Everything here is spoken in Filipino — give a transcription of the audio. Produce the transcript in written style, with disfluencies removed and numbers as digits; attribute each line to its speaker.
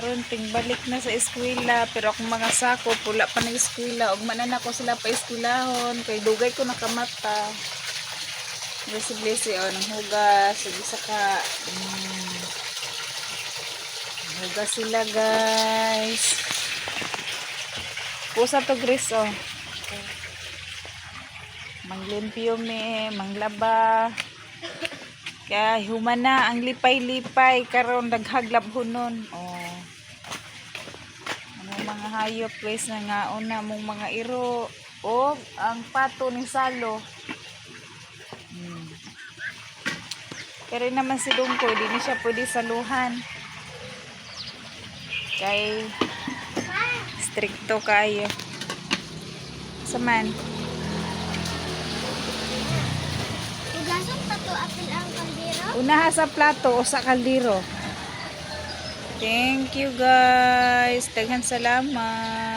Speaker 1: karon tingbalik na sa eskwela, pero akong mga sako pula pa na eskwela ug manan ako sila pa eskwelahon kay dugay ko nakamata. Blessy nang hugas ug isa ka hugas sila guys. Pusa to Gris manglimpyo me, manglaba. Kaya humana ang lipay-lipay karon daghaglab hunon. Ano mga hayop guys na nga una mong mga iro o ang pato ni Salo. Pero naman si Dungko, di na siya pwede saluhan. Kay stricto kayo. Saman.
Speaker 2: Ugasan pa to apil ang kaldero?
Speaker 1: Unaha sa plato o sa kaldero. Thank you guys. Daghan salamat.